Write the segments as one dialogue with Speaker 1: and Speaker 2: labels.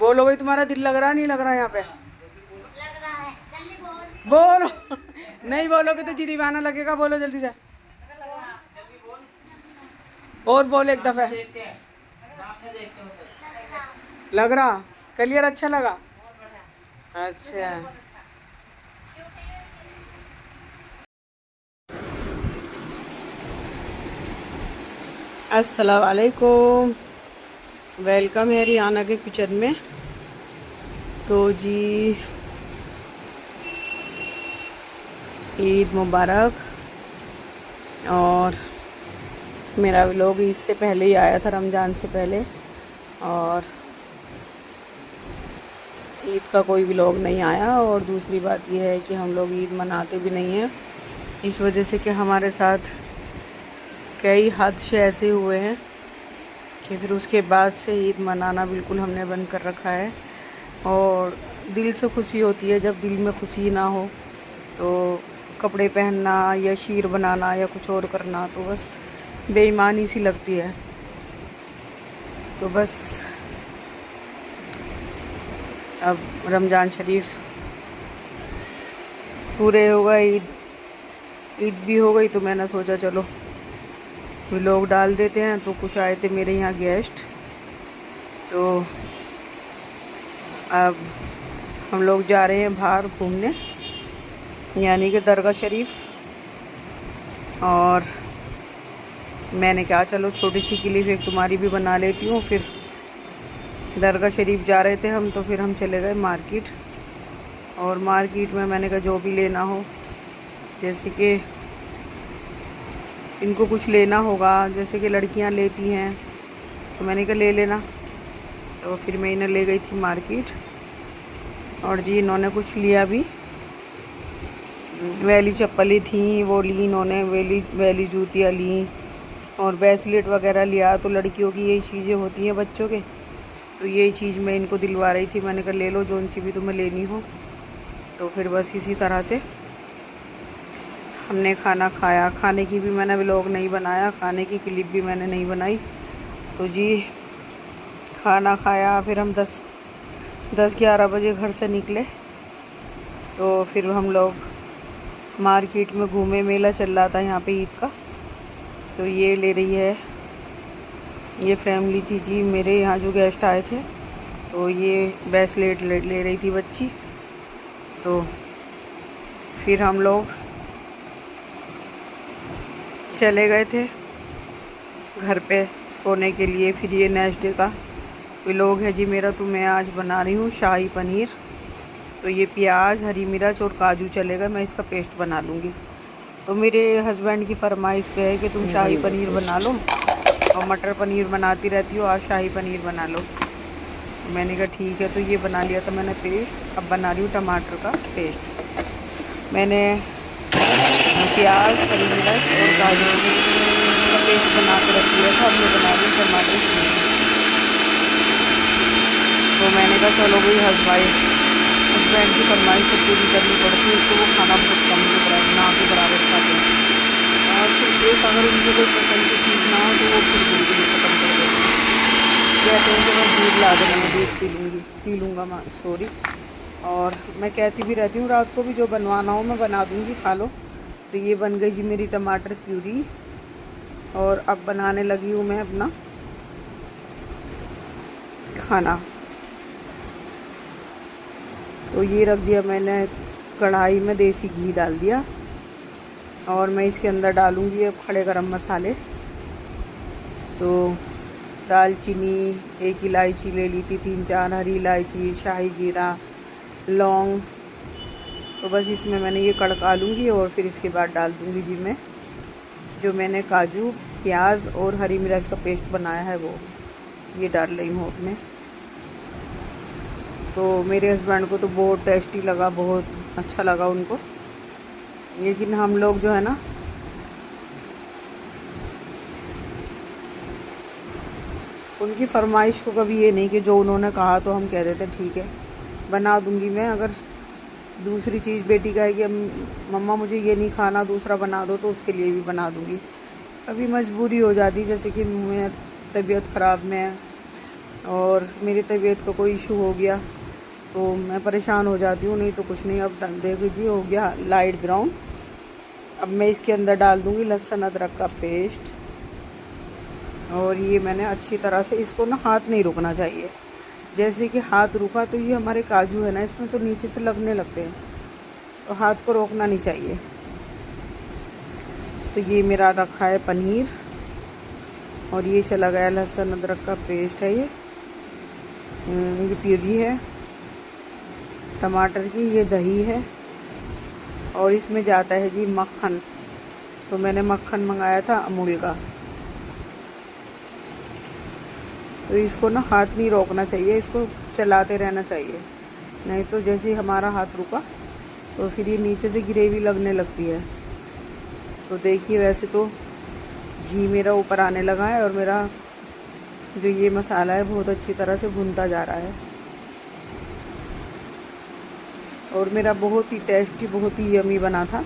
Speaker 1: बोलो भाई, तुम्हारा दिल लग रहा नहीं लग रहा यहाँ पे?
Speaker 2: लग रहा है, जल्दी बोल।
Speaker 1: बोलो। नहीं बोलोगे तो जुर्माना लगेगा, बोलो जल्दी से। और बोल एक दफे। लग रहा क्लियर, अच्छा लगा। अच्छा, अस्सलाम वालेकुम, वेलकम है रियाना के किचन में। तो जी ईद मुबारक। और मेरा व्लॉग इससे पहले ही आया था, रमज़ान से पहले, और ईद का कोई व्लॉग नहीं आया। और दूसरी बात यह है कि हम लोग ईद मनाते भी नहीं हैं, इस वजह से कि हमारे साथ कई हादसे ऐसे हुए हैं कि फिर उसके बाद से ईद मनाना बिल्कुल हमने बंद कर रखा है। और दिल से खुशी होती है, जब दिल में खुशी ना हो तो कपड़े पहनना या शीर बनाना या कुछ और करना तो बस बेईमानी सी लगती है। तो बस अब रमज़ान शरीफ पूरे हो गए, ईद भी हो गई, तो मैंने सोचा चलो व्लॉग डाल देते हैं। तो कुछ आए थे मेरे यहाँ गेस्ट, तो अब हम लोग जा रहे हैं बाहर घूमने, यानी कि दरगाह शरीफ। और मैंने कहा चलो छोटी सी क्लिप एक तुम्हारी भी बना लेती हूँ। फिर दरगाह शरीफ जा रहे थे हम, तो फिर हम चले गए मार्केट। और मार्केट में मैंने कहा जो भी लेना हो, जैसे कि इनको कुछ लेना होगा, जैसे कि लड़कियां लेती हैं, तो मैंने कहा ले लेना। तो फिर मैं इन्हें ले गई थी मार्केट, और जी इन्होंने कुछ लिया भी। वैली चप्पलें थी वो ली इन्होंने, वैली जूतियाँ ली, और ब्रेसलेट वगैरह लिया। तो लड़कियों की यही चीज़ें होती हैं बच्चों के, तो यही चीज़ मैं इनको दिलवा रही थी। मैंने कहा ले लो जोन सी भी तुम्हें लेनी हो। तो फिर बस इसी तरह से हमने खाना खाया। खाने की भी मैंने व्लॉग नहीं बनाया, खाने की क्लिप भी मैंने नहीं बनाई। तो जी खाना खाया, फिर हम 10-11 बजे घर से निकले। तो फिर हम लोग मार्केट में घूमे, मेला चल रहा था यहाँ पे ईद का। तो ये ले रही है, ये फैमिली थी जी मेरे यहाँ जो गेस्ट आए थे, तो ये ब्रेसलेट ले रही थी बच्ची। तो फिर हम लोग चले गए थे घर पे सोने के लिए। फिर ये नेक्स्ट डे का व्लॉग है जी मेरा। तो मैं आज बना रही हूँ शाही पनीर। तो ये प्याज, हरी मिर्च और काजू चलेगा, मैं इसका पेस्ट बना लूँगी। तो मेरे हस्बैंड की फरमाइश पे है कि तुम शाही पनीर बना लो, और मटर पनीर बनाती रहती हो, आज शाही पनीर बना लो। मैंने कहा ठीक है। तो ये बना लिया था मैंने पेस्ट, अब बना रही हूँ टमाटर का पेस्ट। मैंने प्याज, हरी मिर्च और काजू का पेस्ट बना के रख दिया था, अब मैं बना रही हूँ टमाटर की। तो मैंने कहा चलो भाई हस्बैंड की फरमाइश से पूरी करनी पड़ती है, तो वो खाना बहुत कम ना के बराबर खाते हैं। और फिर एक अगर उनको कोई पसंद की चीज़ ना हो तो वो फिर बिल्कुल ही ख़त्म कर देते हैं। कहते हैं कि मैं दूध ला देना, मैं दूध पी लूँगा मैं, सॉरी। और मैं कहती भी रहती हूँ रात को भी जो बनवाना हो मैं बना दूँगी, खा लो। तो ये बन गई जी मेरी टमाटर प्यूरी, और अब बनाने लगी हूँ मैं अपना खाना। तो ये रख दिया मैंने कढ़ाई में, देसी घी डाल दिया, और मैं इसके अंदर डालूँगी अब खड़े गरम मसाले। तो दालचीनी, एक इलायची ले ली थी, 3-4 हरी इलायची, शाही जीरा, लौंग। तो बस इसमें मैंने ये कड़का लूँगी, और फिर इसके बाद डाल दूँगी जी मैं जो मैंने काजू, प्याज और हरी मिर्च का पेस्ट बनाया है वो ये डाल रही हूँ अपने। तो मेरे हस्बैंड को तो बहुत टेस्टी लगा, बहुत अच्छा लगा उनको। लेकिन हम लोग जो है ना, उनकी फरमाइश को कभी ये नहीं कि जो उन्होंने कहा तो हम कह देते ठीक है बना दूंगी मैं। अगर दूसरी चीज़ बेटी कहेगी मम्मा मुझे ये नहीं खाना, दूसरा बना दो, तो उसके लिए भी बना दूंगी। कभी मजबूरी हो जाती, जैसे कि मैं तबीयत ख़राब में और मेरी तबीयत का कोई इशू हो गया तो मैं परेशान हो जाती हूँ, नहीं तो कुछ नहीं। अब देख लीजिए हो गया लाइट ब्राउन। अब मैं इसके अंदर डाल दूँगी लहसुन अदरक का पेस्ट, और ये मैंने अच्छी तरह से इसको ना हाथ नहीं रुकना चाहिए। जैसे कि हाथ रुका तो ये हमारे काजू है ना, इसमें तो नीचे से लगने लगते हैं, तो हाथ को रोकना नहीं चाहिए। तो ये मेरा रखा है पनीर, और ये चला गया लहसुन अदरक का पेस्ट है, ये प्यूरी है टमाटर की, ये दही है, और इसमें जाता है जी मक्खन। तो मैंने मक्खन मंगाया था अमूल का। तो इसको ना हाथ नहीं रोकना चाहिए, इसको चलाते रहना चाहिए, नहीं तो जैसे ही हमारा हाथ रुका तो फिर ये नीचे से ग्रेवी लगने लगती है। तो देखिए वैसे तो घी मेरा ऊपर आने लगा है, और मेरा जो ये मसाला है बहुत अच्छी तरह से भुनता जा रहा है, और मेरा बहुत ही टेस्टी, बहुत ही यमी बना था।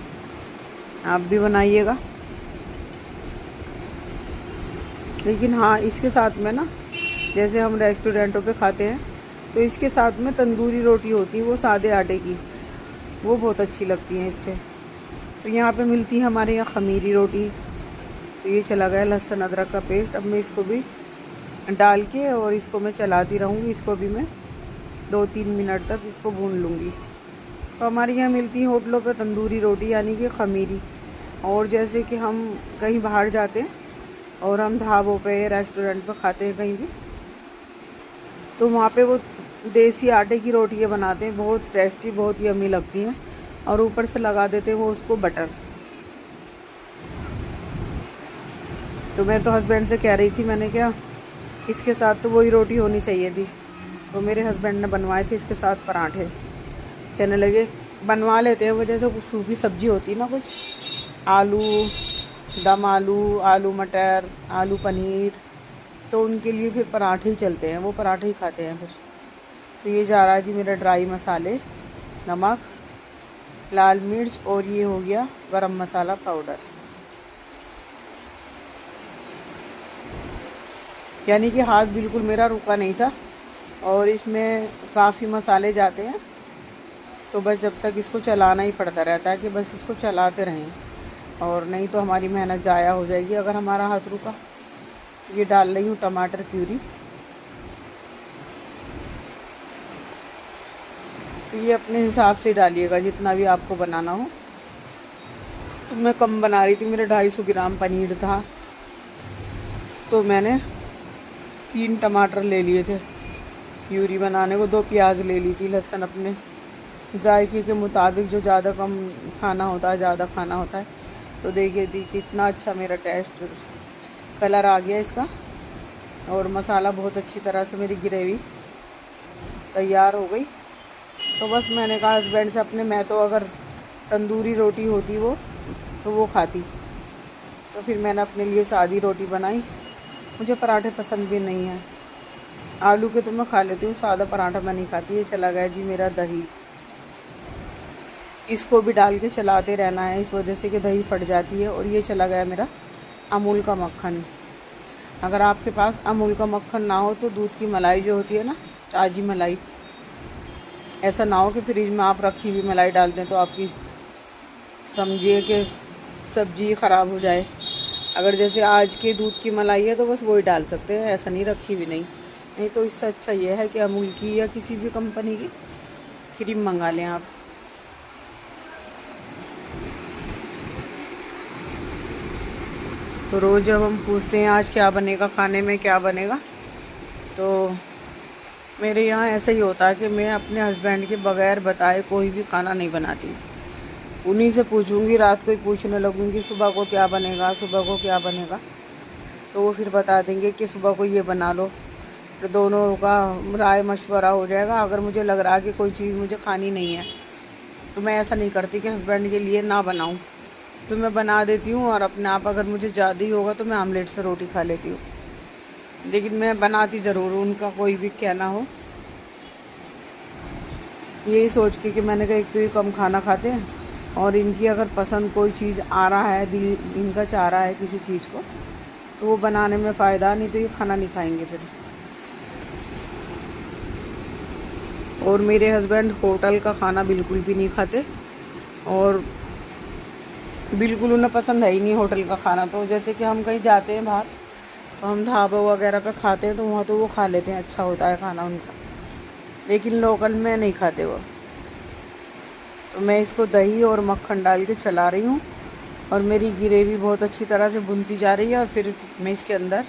Speaker 1: आप भी बनाइएगा। लेकिन हाँ, इसके साथ में ना जैसे हम रेस्टोरेंटों पे खाते हैं तो इसके साथ में तंदूरी रोटी होती है, वो सादे आटे की, वो बहुत अच्छी लगती हैं इससे। तो यहाँ पे मिलती है हमारे यहाँ खमीरी रोटी। तो ये चला गया लहसुन अदरक का पेस्ट। अब मैं इसको भी डाल के और इसको मैं चलाती रहूँगी। इसको भी मैं 2-3 मिनट तक इसको भून लूँगी। तो हमारे यहाँ मिलती है होटलों पे तंदूरी रोटी, यानी कि खमीरी। और जैसे कि हम कहीं बाहर जाते हैं और हम ढाबों पे रेस्टोरेंट पे खाते हैं कहीं भी, तो वहाँ पे वो देसी आटे की रोटियाँ बनाते हैं, बहुत टेस्टी, बहुत यम्मी लगती हैं, और ऊपर से लगा देते हैं वो उसको बटर। तो मैं तो हस्बैंड से कह रही थी, मैंने क्या इसके साथ तो वही रोटी होनी चाहिए थी। तो मेरे हस्बैंड ने बनवाए थे इसके साथ पराठे। कहने लगे बनवा लेते हैं, वो जैसे कुछ सूखी सब्जी होती है ना, कुछ आलू, दम आलू, आलू मटर, आलू पनीर, तो उनके लिए फिर पराठे ही चलते हैं, वो पराठे ही खाते हैं फिर। तो ये जा रहा है जी मेरा ड्राई मसाले, नमक, लाल मिर्च, और ये हो गया गरम मसाला पाउडर। यानी कि हाथ बिल्कुल मेरा रुका नहीं था, और इसमें काफ़ी मसाले जाते हैं। तो बस जब तक इसको चलाना ही पड़ता रहता है कि बस इसको चलाते रहें, और नहीं तो हमारी मेहनत ज़ाया हो जाएगी अगर हमारा हाथ रुका। ये डाल रही हूँ टमाटर प्यूरी। तो ये अपने हिसाब से डालिएगा जितना भी आपको बनाना हो। तो मैं कम बना रही थी, मेरे 250 ग्राम पनीर था, तो मैंने 3 टमाटर ले लिए थे प्यूरी बनाने को, 2 प्याज ले ली थी, लहसुन अपने जायके के मुताबिक, जो ज़्यादा कम खाना होता है, ज़्यादा खाना होता है। तो देखिए कितना अच्छा मेरा टेस्ट कलर आ गया इसका, और मसाला बहुत अच्छी तरह से मेरी ग्रेवी तैयार हो गई। तो बस मैंने कहा हस्बैंड से अपने, मैं तो अगर तंदूरी रोटी होती वो तो वो खाती, तो फिर मैंने अपने लिए सादी रोटी बनाई। मुझे पराठे पसंद भी नहीं हैं, आलू के तो मैं खा लेती हूँ, सादा पराठा मैं नहीं खाती। ये चला गया जी मेरा दही, इसको भी डाल के चलाते रहना है, इस वजह से कि दही फट जाती है। और ये चला गया मेरा अमूल का मक्खन। अगर आपके पास अमूल का मक्खन ना हो तो दूध की मलाई जो होती है ना, ताज़ी मलाई, ऐसा ना हो कि फ्रिज में आप रखी हुई मलाई डाल दें तो आपकी समझिए कि सब्ज़ी ख़राब हो जाए। अगर जैसे आज के दूध की मलाई है तो बस वही डाल सकते हैं, ऐसा नहीं रखी हुई नहीं तो इससे अच्छा ये है कि अमूल की या किसी भी कंपनी की क्रीम मंगा लें आप। तो रोज़ जब हम पूछते हैं आज क्या बनेगा, खाने में क्या बनेगा, तो मेरे यहाँ ऐसा ही होता है कि मैं अपने हस्बैंड के बगैर बताए कोई भी खाना नहीं बनाती। उन्हीं से पूछूंगी, रात को ही पूछने लगूंगी सुबह को क्या बनेगा, सुबह को क्या बनेगा, तो वो फिर बता देंगे कि सुबह को ये बना लो। तो दोनों का राय मशवरा हो जाएगा। अगर मुझे लग रहा है कि कोई चीज़ मुझे खानी नहीं है तो मैं ऐसा नहीं करती कि हस्बैंड के लिए ना बनाऊं, तो मैं बना देती हूँ। और अपने आप अगर मुझे ज़्यादा ही होगा तो मैं आमलेट से रोटी खा लेती हूँ, लेकिन मैं बनाती ज़रूर हूँ, उनका कोई भी कहना हो। यही सोच के कि मैंने कहा एक तो ये कम खाना खाते हैं, और इनकी अगर पसंद कोई चीज़ आ रहा है, दिल इनका चाह रहा है किसी चीज़ को, तो वो बनाने में फ़ायदा, नहीं तो ये खाना नहीं खाएंगे फिर। और मेरे हस्बैंड होटल का खाना बिल्कुल भी नहीं खाते और बिल्कुल उन्हें पसंद है ही नहीं होटल का खाना। तो जैसे कि हम कहीं जाते हैं बाहर तो हम ढाबा वगैरह पे खाते हैं तो वहाँ तो वो खा लेते हैं, अच्छा होता है खाना उनका, लेकिन लोकल में नहीं खाते वो। तो मैं इसको दही और मक्खन डाल के चला रही हूँ और मेरी ग्रेवी बहुत अच्छी तरह से भुनती जा रही है। और फिर मैं इसके अंदर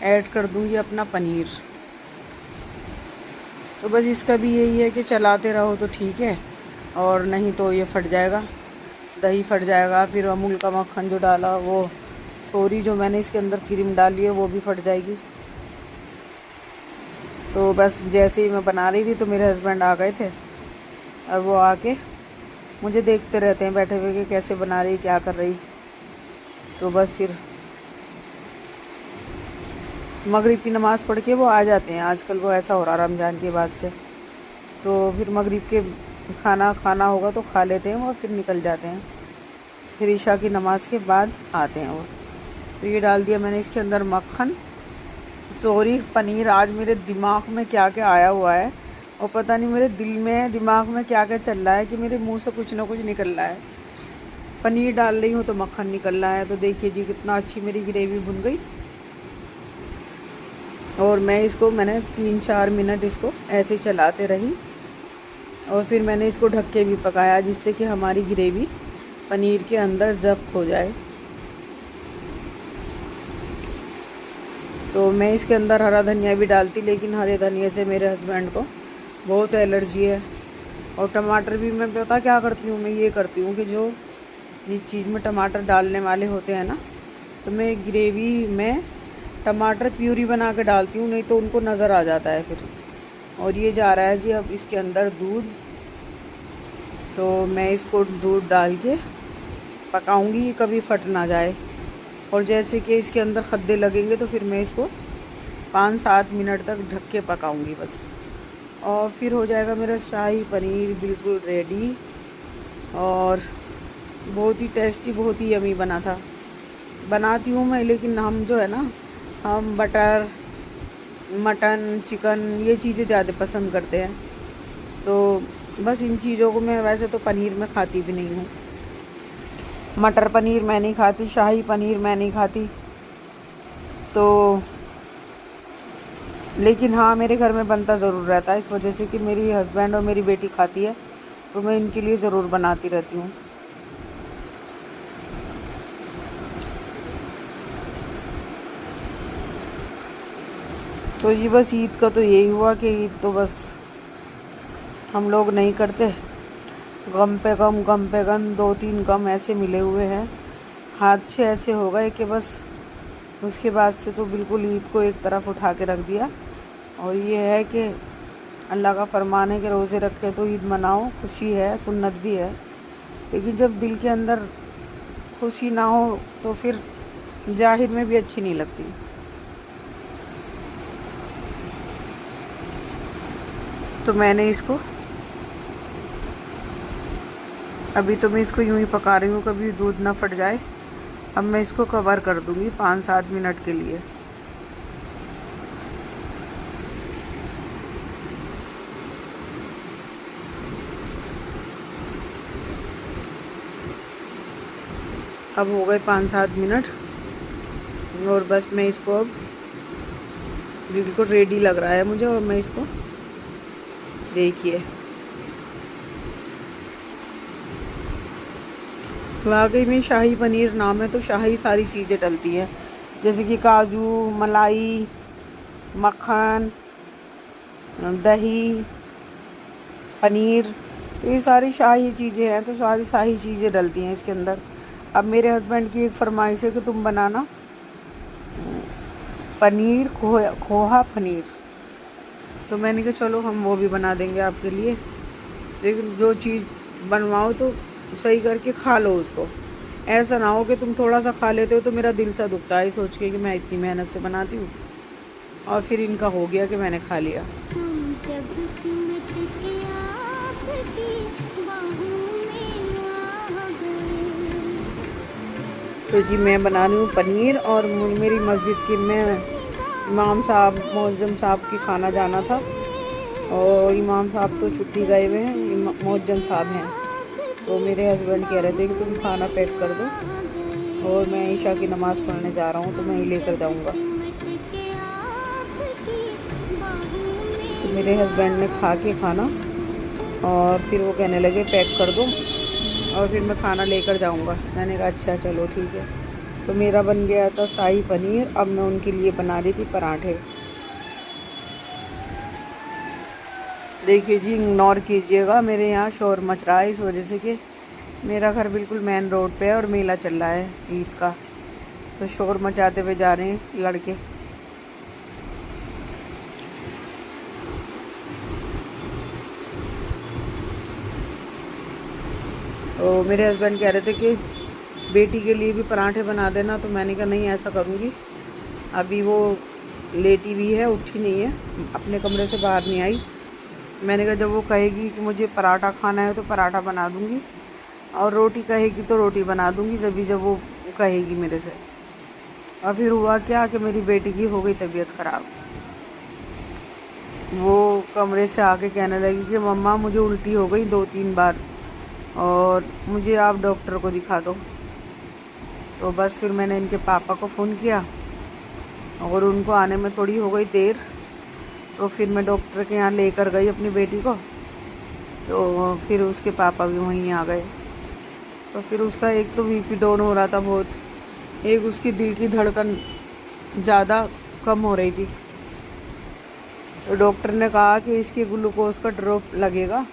Speaker 1: ऐड कर दूँगी अपना पनीर। तो बस इसका भी यही है कि चलाते रहो तो ठीक है, और नहीं तो ये फट जाएगा, दही फट जाएगा। फिर अमूल का मक्खन जो डाला वो, सॉरी, जो मैंने इसके अंदर क्रीम डाली है वो भी फट जाएगी। तो बस जैसे ही मैं बना रही थी तो मेरे हस्बैंड आ गए थे और वो आके मुझे देखते रहते हैं बैठे हुए कि कैसे बना रही, क्या कर रही। तो बस फिर मगरिब की नमाज़ पढ़ के वो आ जाते हैं। आजकल वो ऐसा हो रहा रमज़ान के बाद से, तो फिर मगरिब के खाना होगा तो खा लेते हैं वो, फिर निकल जाते हैं। फिर ईशा की नमाज़ के बाद आते हैं वो। तो ये डाल दिया मैंने इसके अंदर मक्खन, सॉरी पनीर। आज मेरे दिमाग में क्या क्या आया हुआ है और पता नहीं मेरे दिल में दिमाग में क्या क्या चल रहा है कि मेरे मुंह से कुछ ना कुछ निकल रहा है। पनीर डाल रही हूँ तो मक्खन निकल रहा है। तो देखिए जी कितना अच्छी मेरी ग्रेवी भुन गई। और मैंने 3-4 मिनट इसको ऐसे चलाते रही और फिर मैंने इसको ढक के भी पकाया, जिससे कि हमारी ग्रेवी पनीर के अंदर ज़ब्त हो जाए। तो मैं इसके अंदर हरा धनिया भी डालती, लेकिन हरे धनिया से मेरे हस्बैंड को बहुत एलर्जी है। और टमाटर भी मैं पता क्या करती हूँ, मैं ये करती हूँ कि जो जिस चीज़ में टमाटर डालने वाले होते हैं ना, तो मैं ग्रेवी में टमाटर प्यूरी बना के डालती हूँ, नहीं तो उनको नज़र आ जाता है फिर। और ये जा रहा है जी अब इसके अंदर दूध। तो मैं इसको दूध डाल के पकाऊंगी, कभी फट ना जाए। और जैसे कि इसके अंदर खद्दे लगेंगे तो फिर मैं इसको 5-7 मिनट तक ढक के पकाऊंगी बस। और फिर हो जाएगा मेरा शाही पनीर बिल्कुल रेडी। और बहुत ही टेस्टी, बहुत ही यमी बना था। बनाती हूँ मैं, लेकिन हम जो है ना, हम बटर, मटन, चिकन ये चीज़ें ज़्यादा पसंद करते हैं। तो बस इन चीज़ों को मैं वैसे तो पनीर में खाती भी नहीं हूँ। मटर पनीर मैं नहीं खाती, शाही पनीर मैं नहीं खाती। तो लेकिन हाँ, मेरे घर में बनता ज़रूर रहता है, इस वजह से कि मेरी हस्बैंड और मेरी बेटी खाती है, तो मैं इनके लिए ज़रूर बनाती रहती हूँ। तो ये बस ईद का तो यही हुआ कि ईद तो बस हम लोग नहीं करते, गम पे गम, गम पे गम, 2-3 गम ऐसे मिले हुए हैं। हादसे ऐसे हो गए कि बस उसके बाद से तो बिल्कुल ईद को एक तरफ उठा के रख दिया। और ये है कि अल्लाह का फरमान है कि रोज़े रखे तो ईद मनाओ, खुशी है, सुन्नत भी है। लेकिन जब दिल के अंदर खुशी ना हो तो फिर ज़ाहिर में भी अच्छी नहीं लगती। तो मैंने इसको अभी तो मैं इसको यूं ही पका रही हूँ, कभी दूध ना फट जाए। अब मैं इसको कवर कर दूँगी 5-7 मिनट के लिए। अब हो गए 5-7 मिनट और बस मैं इसको अब बिल्कुल रेडी लग रहा है मुझे। और मैं इसको देखिए वाकई में शाही पनीर नाम है तो शाही सारी चीज़ें डलती हैं, जैसे कि काजू, मलाई, मक्खन, दही, पनीर, ये सारी शाही चीज़ें हैं, तो सारी शाही चीज़ें डलती हैं इसके अंदर। अब मेरे हस्बैंड की एक फरमाइश है कि तुम बनाना पनीर खोहा पनीर। तो मैंने कहा चलो हम वो भी बना देंगे आपके लिए, लेकिन जो चीज़ बनवाओ तो सही करके खा लो उसको। ऐसा ना हो कि तुम थोड़ा सा खा लेते हो तो मेरा दिल सा दुखता है सोच के कि मैं इतनी मेहनत से बनाती हूँ और फिर इनका हो गया कि मैंने खा लिया। तो जी मैं बना रही हूँ पनीर। और मेरी मस्जिद की में इमाम साहब, मुअज्जिम साहब की खाना जाना था, और इमाम साहब तो छुट्टी गए हुए हैं, मोहज्जम साहब हैं। तो मेरे हस्बैंड कह रहे थे कि तुम खाना पैक कर दो, और मैं ईशा की नमाज़ पढ़ने जा रहा हूँ तो मैं ही लेकर जाऊँगा। तो मेरे हस्बैंड ने खा के खाना और फिर वो कहने लगे पैक कर दो और फिर मैं खाना लेकर जाऊँगा। मैंने कहा अच्छा चलो ठीक है। तो मेरा बन गया था शाही पनीर। अब मैं उनके लिए बना रही थी पराठे। देखिए जी, इग्नोर कीजिएगा, मेरे यहाँ शोर मच रहा है इस वजह से कि मेरा घर बिल्कुल मेन रोड पे है और मेला चल रहा है ईद का, तो शोर मचाते हुए जा रहे हैं लड़के। तो मेरे हस्बैंड कह रहे थे कि बेटी के लिए भी पराठे बना देना, तो मैंने कहा नहीं ऐसा करूँगी। अभी वो लेटी भी है, उठी नहीं है, अपने कमरे से बाहर नहीं आई। मैंने कहा जब वो कहेगी कि मुझे पराठा खाना है तो पराठा बना दूँगी, और रोटी कहेगी तो रोटी बना दूँगी, जब वो कहेगी मेरे से। और फिर हुआ क्या कि मेरी बेटी की हो गई तबीयत ख़राब। वो कमरे से आके कहने लगी कि मम्मा मुझे उल्टी हो गई 2-3 बार और मुझे आप डॉक्टर को दिखा दो। तो बस फिर मैंने इनके पापा को फ़ोन किया और उनको आने में थोड़ी हो गई देर, तो फिर मैं डॉक्टर के यहाँ लेकर गई अपनी बेटी को। तो फिर उसके पापा भी वहीं आ गए। तो फिर उसका एक तो बीपी डाउन हो रहा था बहुत, एक उसकी दिल की धड़कन ज़्यादा कम हो रही थी। तो डॉक्टर ने कहा कि इसके ग्लूकोज का ड्रॉप लगेगा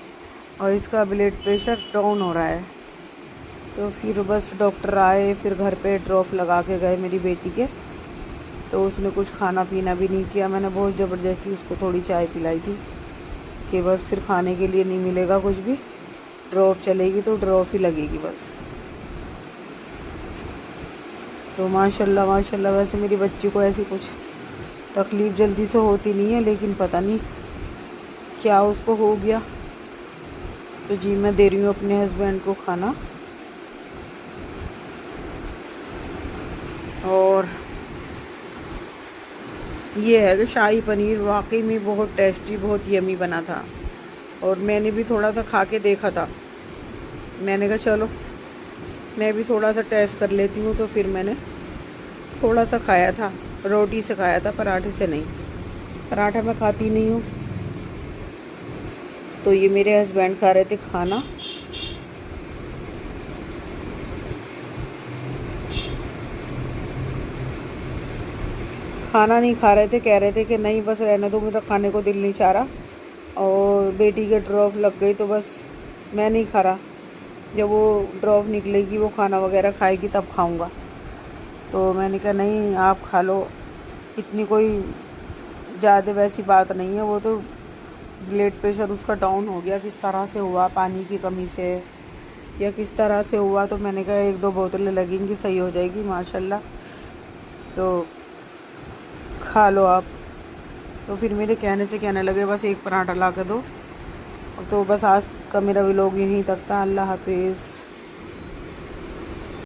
Speaker 1: और इसका ब्लड प्रेशर डाउन हो रहा है। तो फिर बस डॉक्टर आए, फिर घर पे ड्रॉप लगा के गए मेरी बेटी के। तो उसने कुछ खाना पीना भी नहीं किया। मैंने बहुत ज़बरदस्ती उसको थोड़ी चाय पिलाई थी कि बस फिर खाने के लिए नहीं मिलेगा कुछ भी, ड्रॉप चलेगी तो ड्रॉप ही लगेगी बस। तो माशाल्लाह माशाल्लाह, वैसे मेरी बच्ची को ऐसी कुछ तकलीफ़ जल्दी से होती नहीं है, लेकिन पता नहीं क्या उसको हो गया। तो जी मैं दे रही हूँ अपने हस्बैंड को खाना। और ये है कि शाही पनीर वाकई में बहुत टेस्टी, बहुत यमी बना था। और मैंने भी थोड़ा सा खा के देखा था। मैंने कहा चलो मैं भी थोड़ा सा टेस्ट कर लेती हूँ। तो फिर मैंने थोड़ा सा खाया था, रोटी से खाया था, पराठे से नहीं। पराठा मैं खाती नहीं हूँ। तो ये मेरे हस्बैंड खा रहे थे खाना। खाना नहीं खा रहे थे, कह रहे थे कि नहीं बस रहने दो, मेरा खाने को दिल नहीं चाह रहा, और बेटी के ड्रॉप लग गई तो बस मैं नहीं खा रहा, जब वो ड्रॉप निकलेगी वो खाना वगैरह खाएगी तब खाऊंगा। तो मैंने कहा नहीं आप खा लो, इतनी कोई ज़्यादा वैसी बात नहीं है। वो तो ब्लड प्रेशर उसका डाउन हो गया, किस तरह से हुआ, पानी की कमी से या किस तरह से हुआ। तो मैंने कहा 1-2 बोतलें लगेंगी, सही हो जाएगी माशाल्लाह, तो खा लो आप। तो फिर मेरे कहने से कहने लगे बस एक पराठा ला के दो। तो बस आज का मेरा व्लॉग यहीं तक था। अल्लाह हाफिज़।